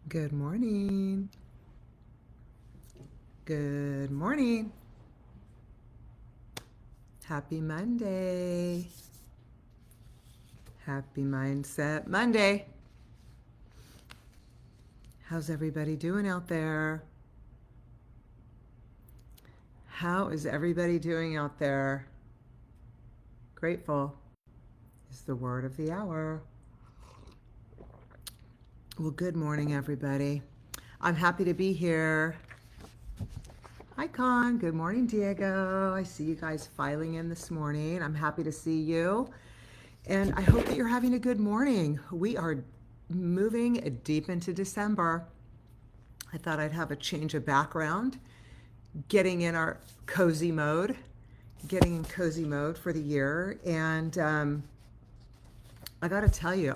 Good morning. Good morning. Happy Monday. Happy Mindset Monday. How's everybody doing out there? How is everybody doing out there? Grateful is the word of the hour. Well, good morning, everybody. I'm happy to be here. Hi, Con. Good morning, Diego. I see you guys filing in this morning. I'm happy to see you. And I hope that you're having a good morning. We are moving deep into December. I thought I'd have a change of background, getting in our cozy mode, getting in cozy mode for the year. And I got to tell you,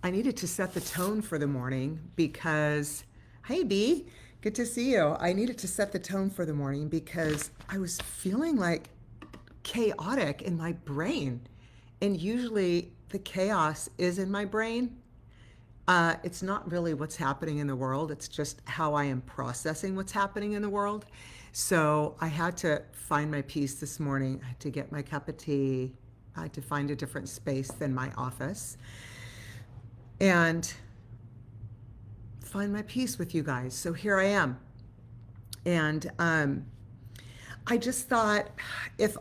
I needed to set the tone for the morning because, hey, B, good to see you. I needed to set the tone for the morning because I was feeling like chaotic in my brain. And usually the chaos is in my brain. It's not really what's happening in the world. It's just how I am processing what's happening in the world. So I had to find my peace this morning. I had to get my cup of tea. I had to find a different space than my office and find my peace with you guys. So here I am. And I just thought, if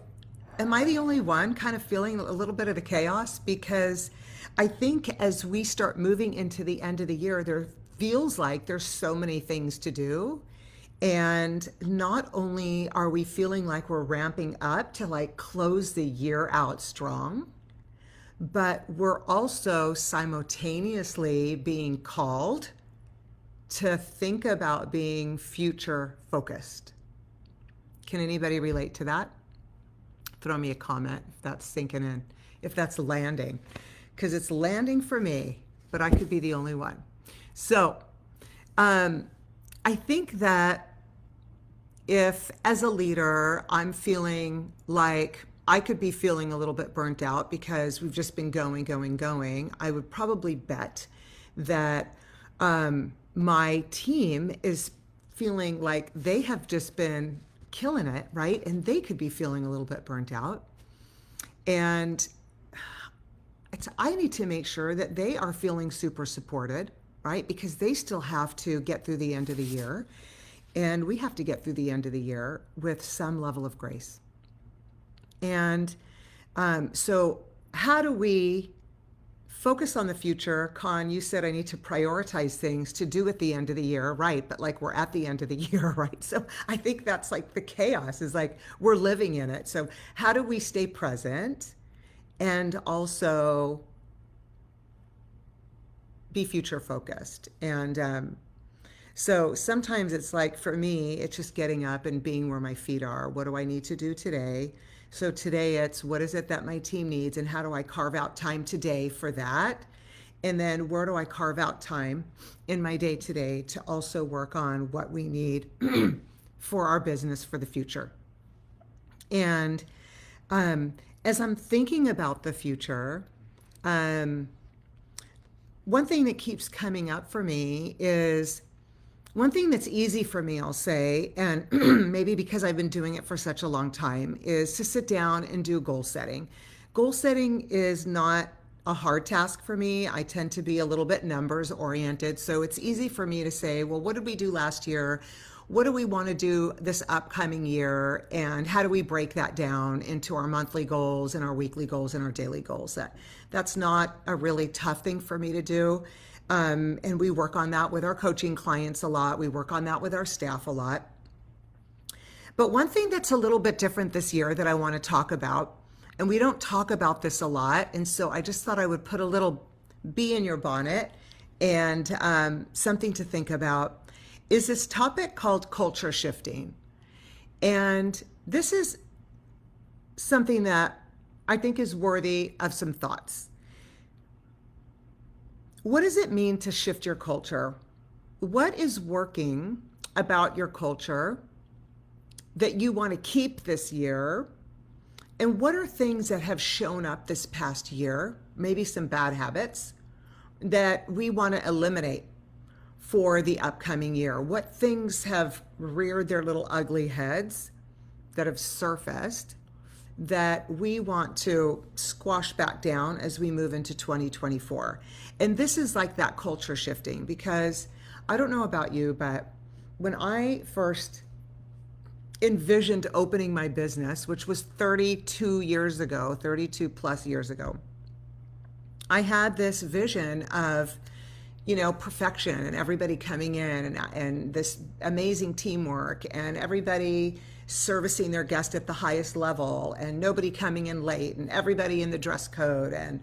am I the only one kind of feeling a little bit of the chaos? Because I think as we start moving into the end of the year, there feels like there's so many things to do. And not only are we feeling like we're ramping up to like close the year out strong, but we're also simultaneously being called to think about being future focused. Can anybody relate to that? Throw me a comment if that's sinking in, if that's landing, because it's landing for me, but I could be the only one. So I think that if as a leader I'm feeling like I could be feeling a little bit burnt out because we've just been going, I would probably bet that my team is feeling like they have just been killing it, right? And they could be feeling a little bit burnt out. And I need to make sure that they are feeling super supported, right? Because they still have to get through the end of the year. And we have to get through the end of the year with some level of grace. And so, how do we focus on the future? Con, you said I need to prioritize things to do at the end of the year, right? But like we're at the end of the year, right? So I think that's like the chaos is like we're living in it. So how do we stay present and also be future focused? And so sometimes it's like for me, it's just getting up and being where my feet are. What do I need to do today? So today it's what is it that my team needs and how do I carve out time today for that? And then where do I carve out time in my day today to also work on what we need for our business for the future? And as I'm thinking about the future, um, one thing that keeps coming up for me is one thing that's easy for me, I'll say, and maybe because I've been doing it for such a long time, is to sit down and do goal setting. Goal setting is not a hard task for me. I tend to be a little bit numbers oriented. So it's easy for me to say, well, what did we do last year? What do we want to do this upcoming year? And how do we break that down into our monthly goals and our weekly goals and our daily goals? That's not a really tough thing for me to do. And we work on that with our coaching clients a lot. We work on that with our staff a lot. But one thing that's a little bit different this year that I want to talk about, and we don't talk about this a lot, and so I just thought I would put a little bee in your bonnet and something to think about, is this topic called culture shifting. And this is something that I think is worthy of some thoughts. What does it mean to shift your culture? What is working about your culture that you want to keep this year? And what are things that have shown up this past year, maybe some bad habits that we want to eliminate? for the upcoming year? What things have reared their little ugly heads that have surfaced that we want to squash back down as we move into 2024? And this is like that culture shifting, because I don't know about you, but when I first envisioned opening my business, which was 32 years ago, 32 plus years ago, I had this vision of, perfection and everybody coming in and this amazing teamwork and everybody servicing their guest at the highest level and nobody coming in late and everybody in the dress code and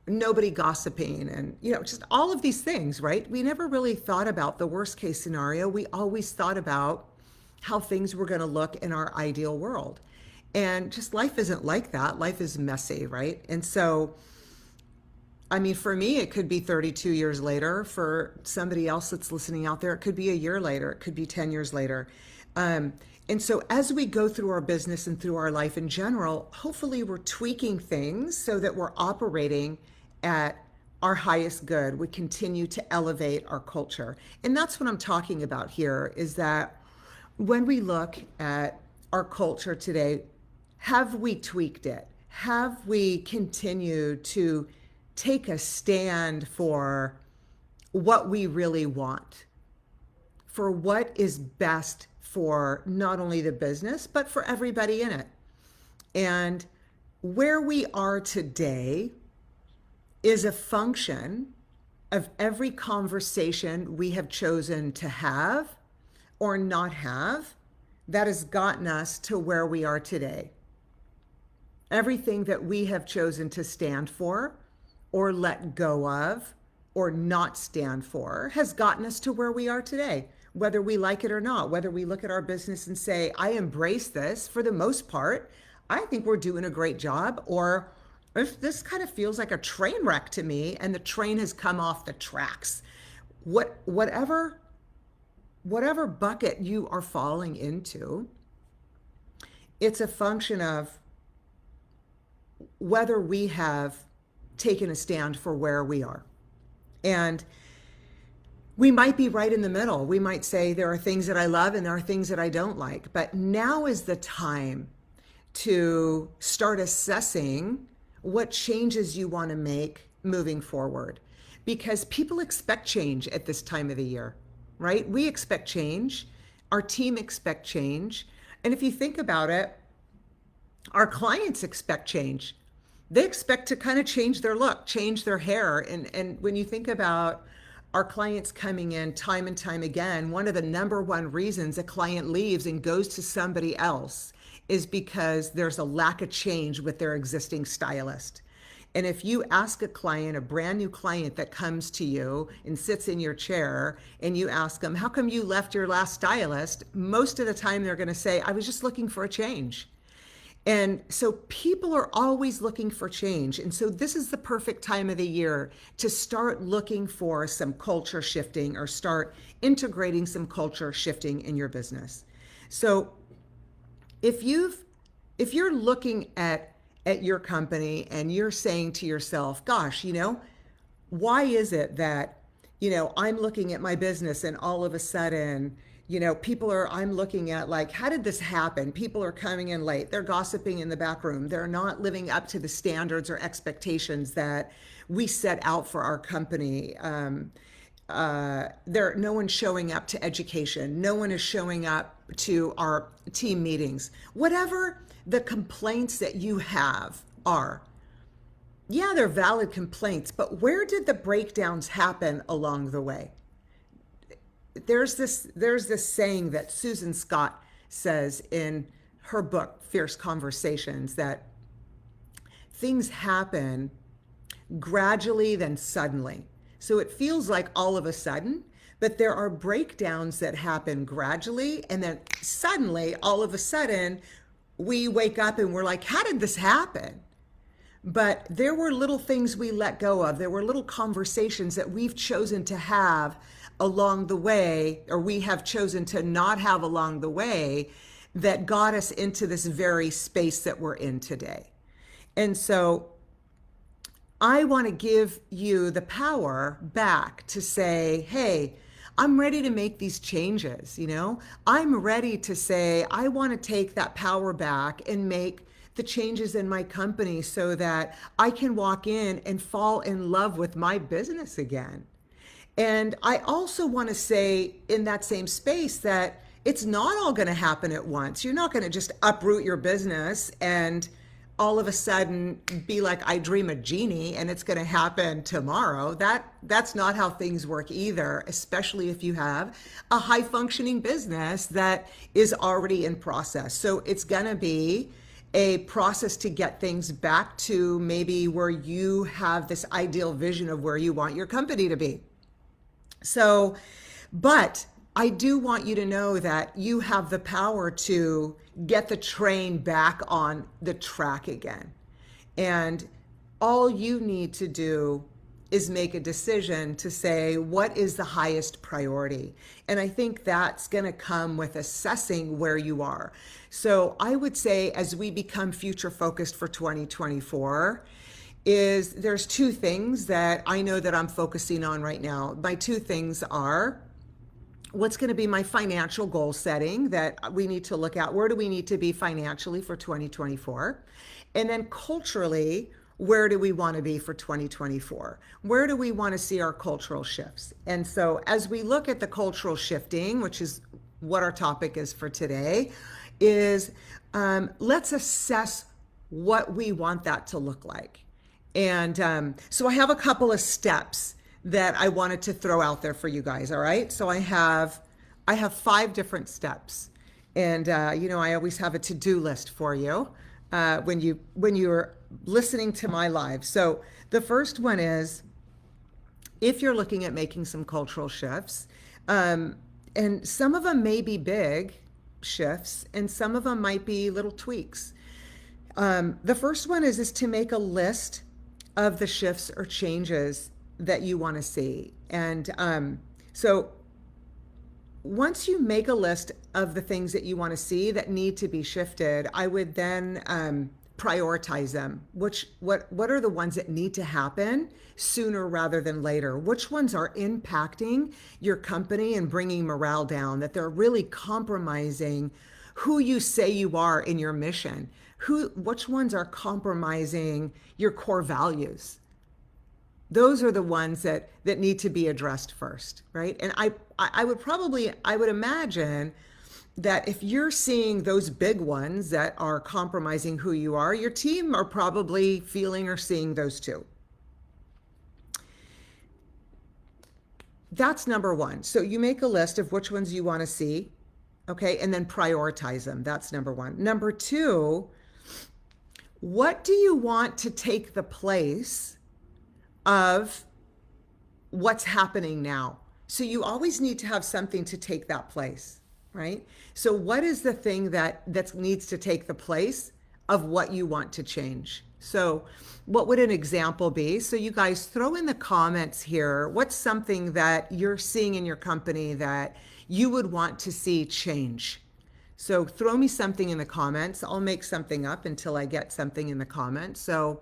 nobody gossiping and, just all of these things, right? We never really thought about the worst case scenario. We always thought about how things were going to look in our ideal world. And just life isn't like that. Life is messy, right? And so, for me, it could be 32 years later. For somebody else that's listening out there, it could be a year later. It could be 10 years later. And so as we go through our business and through our life in general, hopefully we're tweaking things so that we're operating at our highest good. We continue to elevate our culture. And that's what I'm talking about here, is that when we look at our culture today, have we tweaked it? Have we continued to take a stand for what we really want, for what is best for not only the business, but for everybody in it? And where we are today is a function of every conversation we have chosen to have or not have that has gotten us to where we are today. Everything that we have chosen to stand for or let go of or not stand for has gotten us to where we are today, whether we like it or not, whether we look at our business and say, I embrace this for the most part, I think we're doing a great job, or if this kind of feels like a train wreck to me and the train has come off the tracks. Whatever bucket you are falling into, it's a function of whether we have taken a stand for where we are. And we might be right in the middle. We might say there are things that I love and there are things that I don't like. But now is the time to start assessing what changes you want to make moving forward. Because people expect change at this time of the year, right? We expect change. Our team expect change. And if you think about it, our clients expect change. They expect to kind of change their look, change their hair. And when you think about our clients coming in time and time again, one of the number one reasons a client leaves and goes to somebody else is because there's a lack of change with their existing stylist. And if you ask a client, a brand new client that comes to you and sits in your chair, and you ask them, how come you left your last stylist? Most of the time they're going to say, I was just looking for a change. And so people are always looking for change. And so this is the perfect time of the year to start looking for some culture shifting or start integrating some culture shifting in your business. So if you're looking at your company and you're saying to yourself, gosh, why is it that, I'm looking at my business and all of a sudden, I'm looking at like, how did this happen? People are coming in late. They're gossiping in the back room. They're not living up to the standards or expectations that we set out for our company. No one's showing up to education. No one is showing up to our team meetings. Whatever the complaints that you have are, yeah, they're valid complaints, but where did the breakdowns happen along the way? There's this saying that Susan Scott says in her book, Fierce Conversations, that things happen gradually, then suddenly. So it feels like all of a sudden, but there are breakdowns that happen gradually, and then suddenly, all of a sudden, we wake up and we're like, how did this happen? But there were little things we let go of. There were little conversations that we've chosen to have along the way, or we have chosen to not have along the way, that got us into this very space that we're in today. And so I want to give you the power back to say, hey, I'm ready to make these changes, you know? I'm ready to say, I want to take that power back and make the changes in my company so that I can walk in and fall in love with my business again. And I also want to say in that same space that it's not all going to happen at once. You're not going to just uproot your business and all of a sudden be like I dream a genie and it's going to happen tomorrow. That's not how things work either, especially if you have a high functioning business that is already in process. So it's going to be a process to get things back to maybe where you have this ideal vision of where you want your company to be. So, but I do want you to know that you have the power to get the train back on the track again. And all you need to do is make a decision to say, what is the highest priority? And I think that's going to come with assessing where you are. So I would say as we become future focused for 2024, is there's two things that I know that I'm focusing on right now. My two things are what's going to be my financial goal setting that we need to look at. Where do we need to be financially for 2024? And then culturally, where do we want to be for 2024? Where do we want to see our cultural shifts? And so as we look at the cultural shifting, which is what our topic is for today, is let's assess what we want that to look like. And so I have a couple of steps that I wanted to throw out there for you guys. All right. So I have 5 different steps, and I always have a to-do list for you when you're listening to my live. So the first one is, if you're looking at making some cultural shifts, and some of them may be big shifts, and some of them might be little tweaks. The first one is to make a list of the shifts or changes that you want to see. And so once you make a list of the things that you want to see that need to be shifted, I would then prioritize them. What are the ones that need to happen sooner rather than later? Which ones are impacting your company and bringing morale down, that they're really compromising who you say you are in your mission? Which ones are compromising your core values? Those are the ones that need to be addressed first, right? And I would imagine that if you're seeing those big ones that are compromising who you are, your team are probably feeling or seeing those too. That's number one. So you make a list of which ones you want to see, okay, and then prioritize them. That's number one. Number two, what do you want to take the place of what's happening now? So you always need to have something to take that place, right? So what is the thing that needs to take the place of what you want to change? So what would an example be? So you guys throw in the comments here, what's something that you're seeing in your company that you would want to see change? So throw me something in the comments. I'll make something up until I get something in the comments. So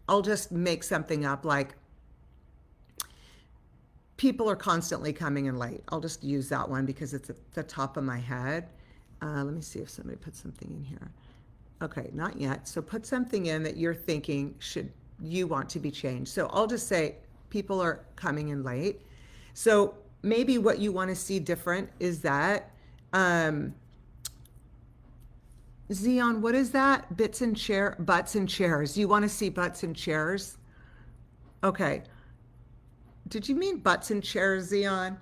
I'll just make something up like, people are constantly coming in late. I'll just use that one because it's at the top of my head. Let me see if somebody put something in here. Okay, not yet. So put something in that you're thinking you want to be changed. So I'll just say people are coming in late. So maybe what you want to see different is that, Zion, what is that? Butts and chairs. You want to see butts and chairs? Okay. Did you mean butts and chairs, Zion?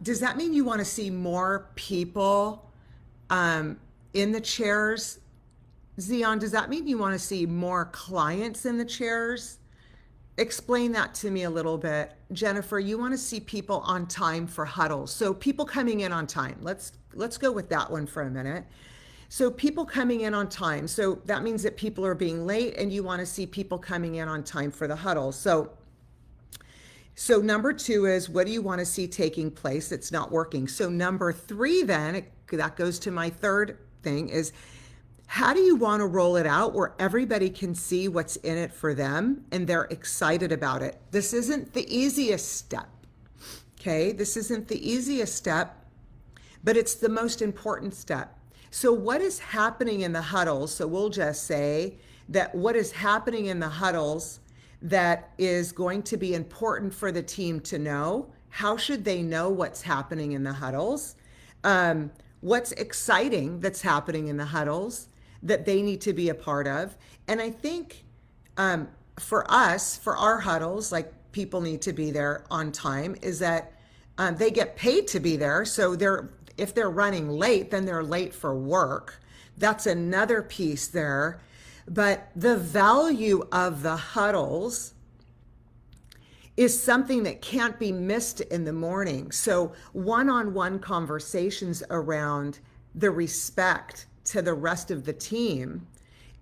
Does that mean you want to see more people in the chairs? Zion, does that mean you want to see more clients in the chairs? Explain that to me a little bit. Jennifer, you want to see people on time for huddles. So people coming in on time. Let's go with that one for a minute. So people coming in on time. So that means that people are being late and you want to see people coming in on time for the huddle. So number 2 is, what do you want to see taking place that's not working? So number 3 then, that goes to my third thing, is How do you want to roll it out where everybody can see what's in it for them and they're excited about it? This isn't the easiest step. Okay, this isn't the easiest step, but it's the most important step. So what is happening in the huddles? So we'll just say that what is happening in the huddles that is going to be important for the team to know. How should they know what's happening in the huddles? What's exciting that's happening in the huddles that they need to be a part of? And I think for us, for our huddles, like people need to be there on time, is that they get paid to be there. So if they're running late, then they're late for work. That's another piece there. But the value of the huddles is something that can't be missed in the morning. So one-on-one conversations around the respect to the rest of the team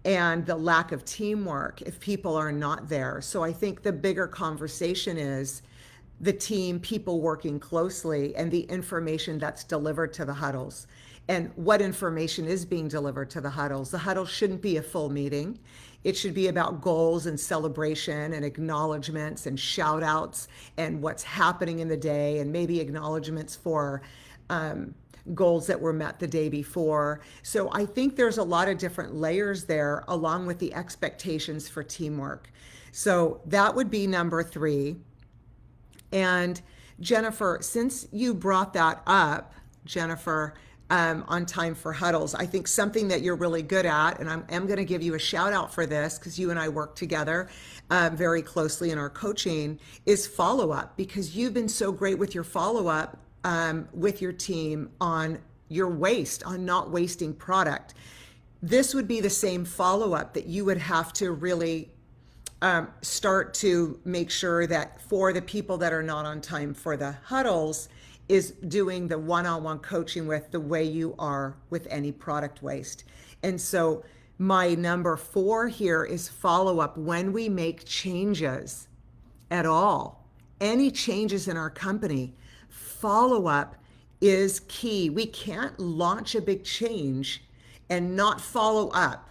and the lack of teamwork if people are not there. So I think the bigger conversation is the team, people working closely, and the information that's delivered to the huddles. And what information is being delivered to the huddles. The huddle shouldn't be a full meeting. It should be about goals and celebration and acknowledgments and shout outs and what's happening in the day, and maybe acknowledgments for goals that were met the day before. So I think there's a lot of different layers there, along with the expectations for teamwork. So that would be number 3. And Jennifer, since you brought that up, Jennifer, on time for huddles, I think something that you're really good at, and I'm going to give you a shout out for this because you and I work together very closely in our coaching, is follow up, because you've been so great with your follow up with your team on your waste, on not wasting product. This would be the same follow up that you would have to really start to make sure that for the people that are not on time for the huddles, is doing the one-on-one coaching with the way you are with any product waste. And so my number 4 here is follow up when we make changes at all, any changes in our company. Follow up is key. We can't launch a big change and not follow up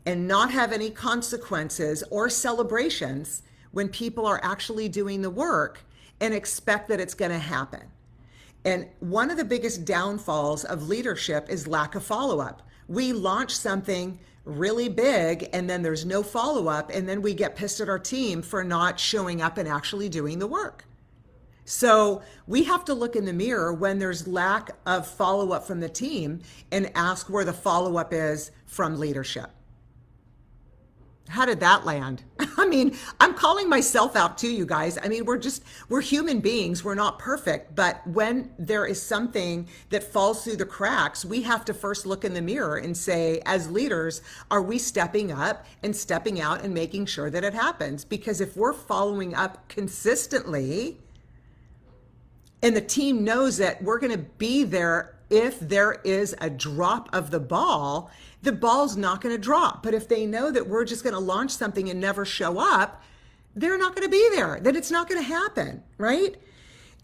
and not have any consequences or celebrations when people are actually doing the work and expect that it's going to happen. And one of the biggest downfalls of leadership is lack of follow-up. We launch something really big and then there's no follow-up, and then we get pissed at our team for not showing up and actually doing the work. So we have to look in the mirror when there's lack of follow-up from the team and ask where the follow-up is from leadership. How did that land? I mean, I'm calling myself out too, you guys. I mean, we're human beings. We're not perfect. But when there is something that falls through the cracks, we have to first look in the mirror and say, as leaders, are we stepping up and stepping out and making sure that it happens? Because if we're following up consistently and the team knows that we're going to be there if there is a drop of the ball's not going to drop. But if they know that we're just going to launch something and never show up, they're not going to be there. Then it's not going to happen, right?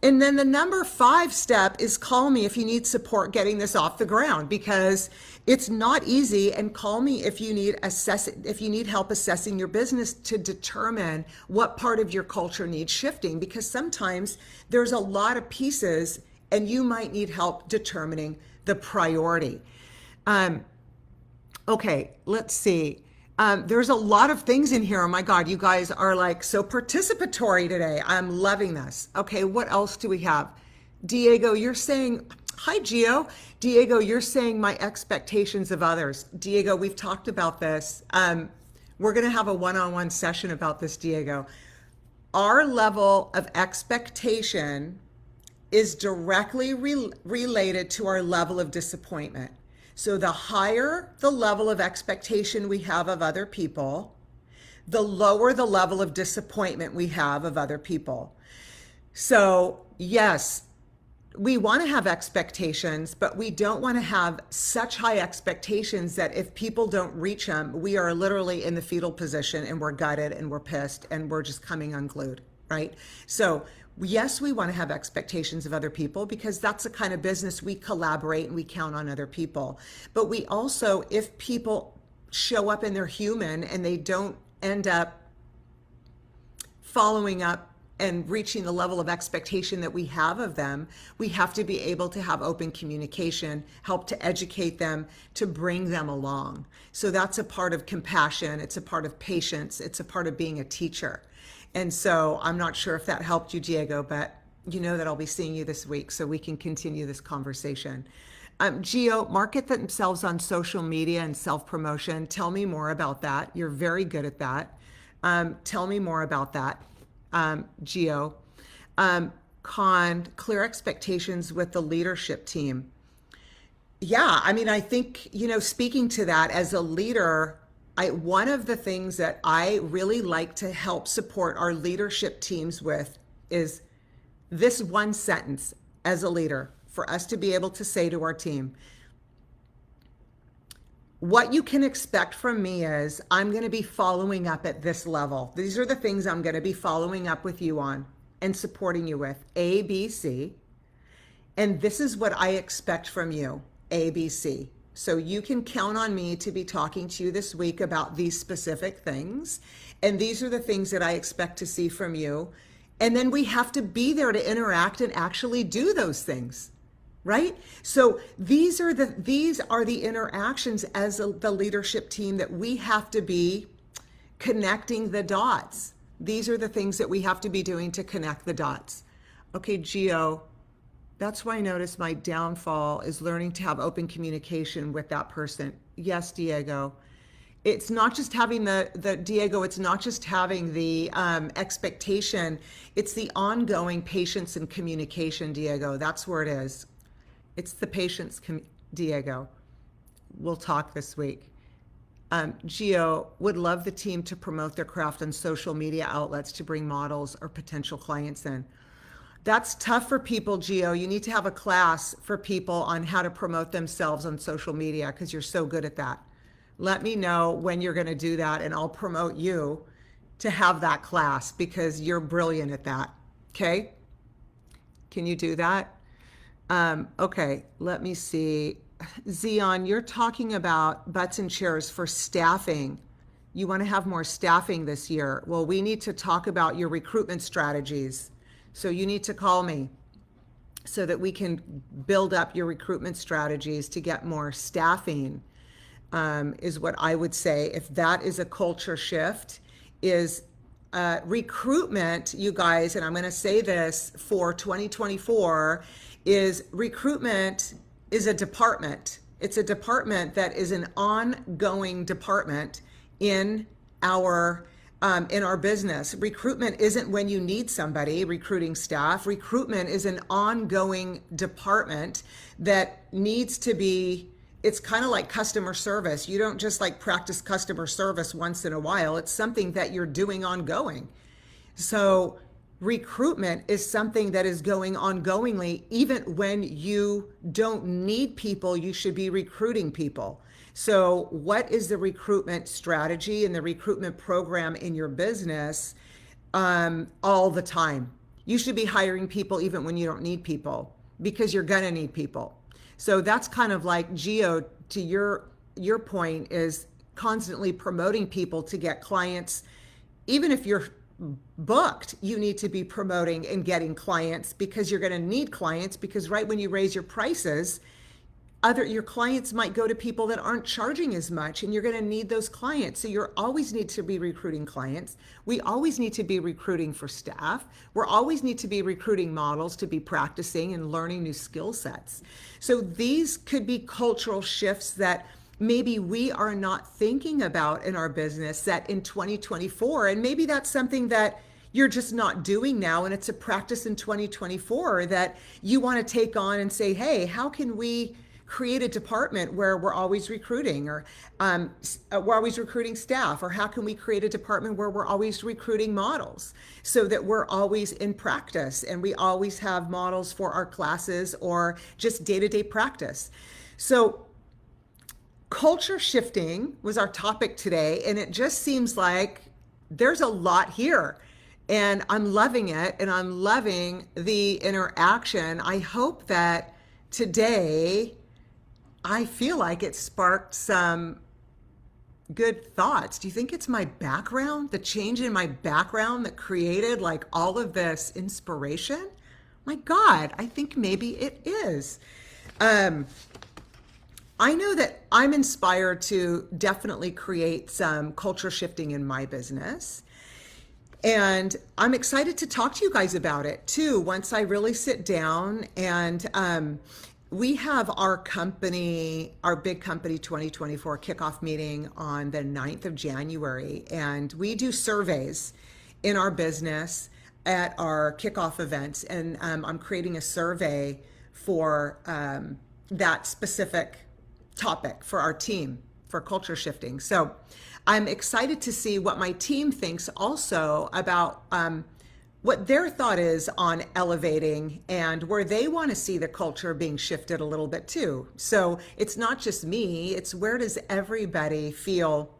And then the number 5 step is call me if you need support getting this off the ground, because it's not easy. And call me if you need help assessing your business to determine what part of your culture needs shifting, because sometimes there's a lot of pieces and you might need help determining the priority. Okay, let's see. There's a lot of things in here. Oh my God, you guys are like so participatory today. I'm loving this. Okay, what else do we have? Diego, you're saying, hi Gio. Diego, you're saying my expectations of others. Diego, we've talked about this. We're gonna have a one-on-one session about this, Diego. Our level of expectation is directly related to our level of disappointment. So the higher the level of expectation we have of other people, the lower the level of disappointment we have of other people. So yes, we want to have expectations, but we don't want to have such high expectations that if people don't reach them, we are literally in the fetal position and we're gutted and we're pissed and we're just coming unglued, right? So Yes, we want to have expectations of other people because that's the kind of business we collaborate and we count on other people. But we also, if people show up and they're human and they don't end up following up and reaching the level of expectation that we have of them, we have to be able to have open communication, help to educate them, to bring them along. So that's a part of compassion. It's a part of patience. It's a part of being a teacher. And so I'm not sure if that helped you, Diego, but you know that I'll be seeing you this week so we can continue this conversation. Gio, market themselves on social media and self-promotion. Tell me more about that. You're very good at that. Tell me more about that, Gio. Con, clear expectations with the leadership team. Yeah, I mean, I think, speaking to that as a leader, one of the things that I really like to help support our leadership teams with is this one sentence as a leader for us to be able to say to our team, what you can expect from me is I'm going to be following up at this level. These are the things I'm going to be following up with you on and supporting you with, A, B, C. And this is what I expect from you, A, B, C. So you can count on me to be talking to you this week about these specific things. And these are the things that I expect to see from you. And then we have to be there to interact and actually do those things. Right? So these are the interactions as the leadership team that we have to be connecting the dots. These are the things that we have to be doing to connect the dots. Okay, Gio, that's why I notice my downfall is learning to have open communication with that person. Yes, Diego. It's not just having Diego, it's not just having the expectation, it's the ongoing patience and communication, Diego. That's where it is. It's the patience, Diego. We'll talk this week. Gio, would love the team to promote their craft on social media outlets to bring models or potential clients in. That's tough for people, Gio. You need to have a class for people on how to promote themselves on social media because you're so good at that. Let me know when you're going to do that and I'll promote you to have that class because you're brilliant at that. Okay? Can you do that? Okay, let me see. Zion, you're talking about butts and chairs for staffing. You want to have more staffing this year. Well, we need to talk about your recruitment strategies. So you need to call me so that we can build up your recruitment strategies to get more staffing, is what I would say. If that is a culture shift, is recruitment, you guys, and I'm going to say this for 2024, is recruitment is a department. It's a department that is an ongoing department in our business. Recruitment isn't when you need somebody, recruiting staff. Recruitment is an ongoing department that needs to be, it's kind of like customer service. You don't just like practice customer service once in a while. It's something that you're doing ongoing. So recruitment is something that is going ongoingly. Even when you don't need people, you should be recruiting people. So what is the recruitment strategy and the recruitment program in your business all the time? You should be hiring people even when you don't need people because you're going to need people. So that's kind of like, Gio, to your point, is constantly promoting people to get clients. Even if you're booked, you need to be promoting and getting clients because you're going to need clients, because right when you raise your prices, your clients might go to people that aren't charging as much, and you're going to need those clients. So you always need to be recruiting clients. We always need to be recruiting for staff. We always need to be recruiting models to be practicing and learning new skill sets. So these could be cultural shifts that maybe we are not thinking about in our business that in 2024, and maybe that's something that you're just not doing now, and it's a practice in 2024 that you want to take on and say, hey, how can we create a department where we're always recruiting, or we're always recruiting staff, or how can we create a department where we're always recruiting models so that we're always in practice and we always have models for our classes or just day-to-day practice. So culture shifting was our topic today, and it just seems like there's a lot here. And I'm loving it, and I'm loving the interaction. I hope that today I feel like it sparked some good thoughts. Do you think it's my background, the change in my background that created like all of this inspiration? My God, I think maybe it is. Um, I know that I'm inspired to definitely create some culture shifting in my business. And I'm excited to talk to you guys about it too, once I really sit down and we have our company, our big company 2024 kickoff meeting on the 9th of January. And we do surveys in our business at our kickoff events. And I'm creating a survey for that specific topic for our team for culture shifting. So I'm excited to see what my team thinks also about what their thought is on elevating and where they want to see the culture being shifted a little bit too. So it's not just me, it's where does everybody feel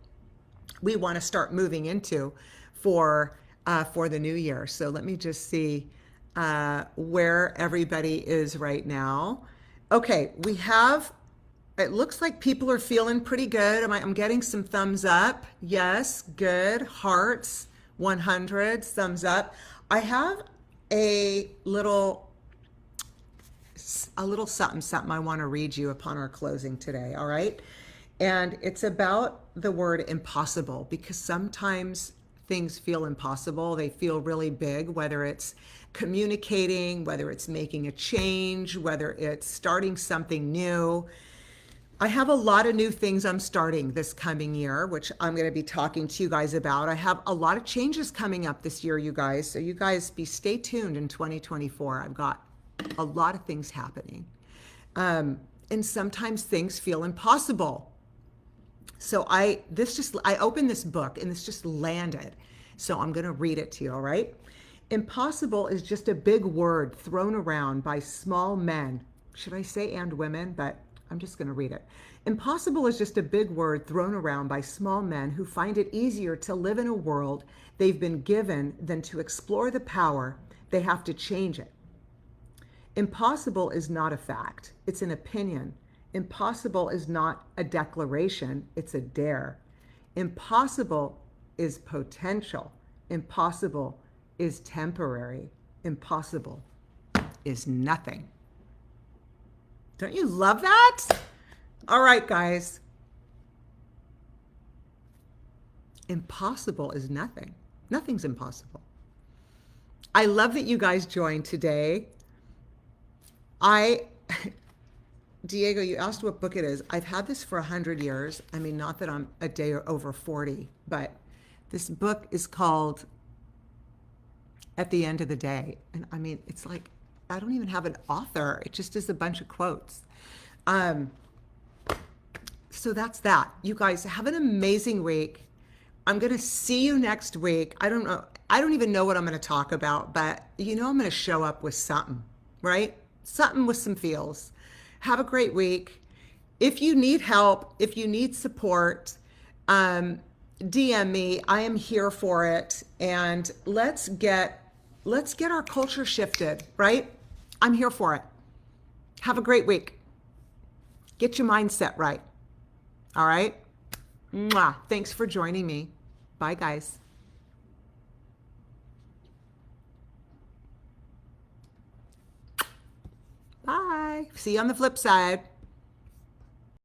we want to start moving into for the new year. So let me just see where everybody is right now. Okay, we have, it looks like people are feeling pretty good. I'm getting some thumbs up. Yes, good. Hearts, 100, thumbs up. I have a little something I want to read you upon our closing today, all right? And it's about the word impossible, because sometimes things feel impossible. They feel really big, whether it's communicating, whether it's making a change, whether it's starting something new. I have a lot of new things I'm starting this coming year, which I'm going to be talking to you guys about. I have a lot of changes coming up this year, you guys. So you guys stay tuned in 2024. I've got a lot of things happening. And sometimes things feel impossible. So I opened this book and this just landed. So I'm going to read it to you, all right? Impossible is just a big word thrown around by small men. Should I say and women? But I'm just going to read it. Impossible is just a big word thrown around by small men who find it easier to live in a world they've been given than to explore the power they have to change it. Impossible is not a fact, it's an opinion. Impossible is not a declaration, it's a dare. Impossible is potential. Impossible is temporary. Impossible is nothing. Don't you love that? All right, guys. Impossible is nothing. Nothing's impossible. I love that you guys joined today. Diego, you asked what book it is. I've had this for 100 years. I mean, not that I'm a day or over 40, but this book is called At the End of the Day. And I mean, it's like, I don't even have an author. It just is a bunch of quotes. So that's that. You guys have an amazing week. I'm going to see you next week. I don't know. I don't even know what I'm going to talk about, but you know I'm going to show up with something, right? Something with some feels. Have a great week. If you need help, if you need support, DM me. I am here for it. And let's get our culture shifted, right? I'm here for it. Have a great week. Get your mindset right. All right? Mwah. Thanks for joining me. Bye, guys. Bye. See you on the flip side.